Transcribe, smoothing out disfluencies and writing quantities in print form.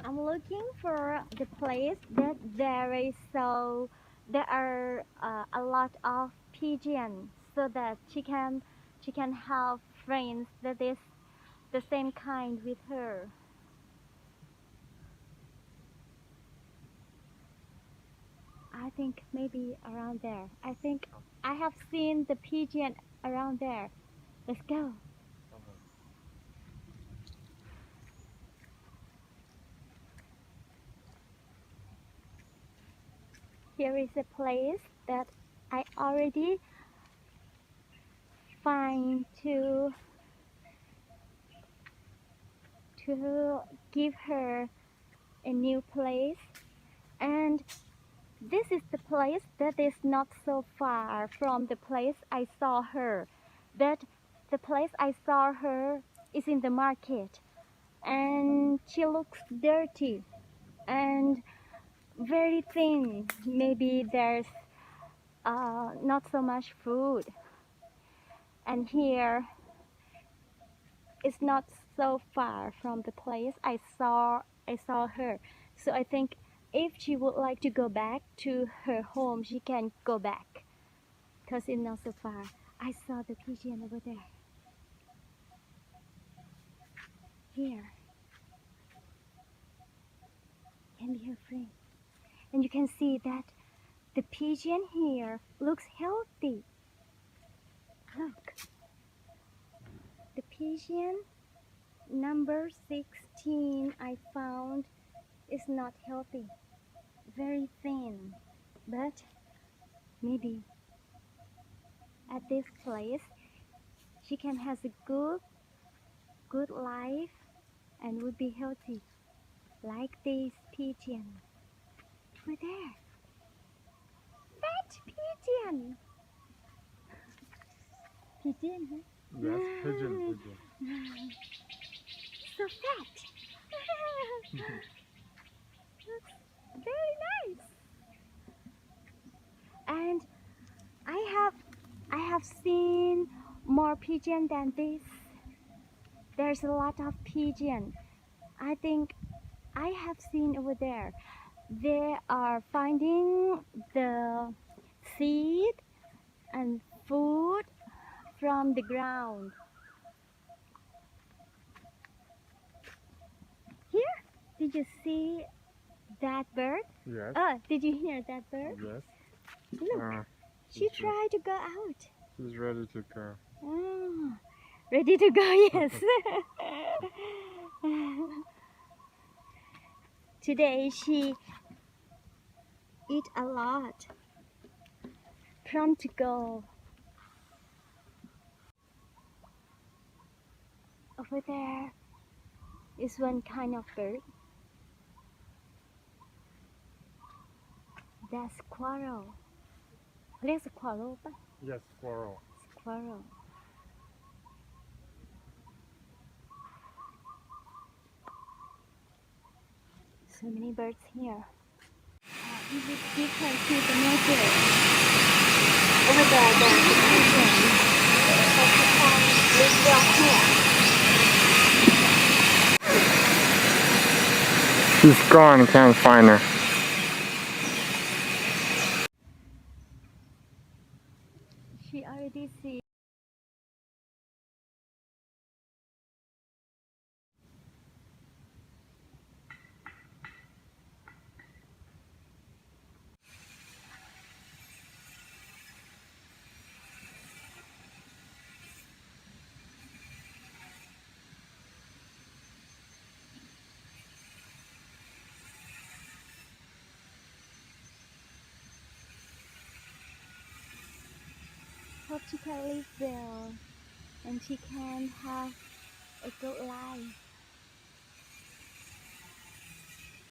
I'm looking for the place that there are a lot of pigeons, so that she can have friends that is the same kind with her. I think maybe around there. I think I have seen the pigeon around there. Let's go. Here is a place that I already find to give her a new place, and this is the place that is not so far from the place I saw her. That the place I saw her is in the market, and she looks dirty and very thin. Maybe there's not so much food, and here is not so far from the place I saw her. So I think if she would like to go back to her home, she can go back because it's not so far. I saw the pigeon over there. Here can be her friend, and you can see that the pigeon here looks healthy. Look, the pigeon number 16 I found is not healthy, very thin, but maybe at this place she can have a good life and would be healthy like this pigeon over there. Fat pigeon. Pigeon, huh? Yes, pigeon. So fat. Looks very nice. And I have seen more pigeon than this. There's a lot of pigeon. I think I have seen over there. They are finding the seed and food from the ground. Here, did you see that bird? Yes. Did you hear that bird? Yes. Look, she tried to go out. She's ready to go. Oh, ready to go, yes. Today she eat a lot. Prompt to go. Over there is one kind of bird. That's squirrel. เรียก squirrel ปะ Yes, squirrel. Squirrel. So many birds here. We would give her to the nursery. Over there, there's a pigeon. But she can live well here. She's gone, can't find her. She already see. Hope she can live well and she can have a good life.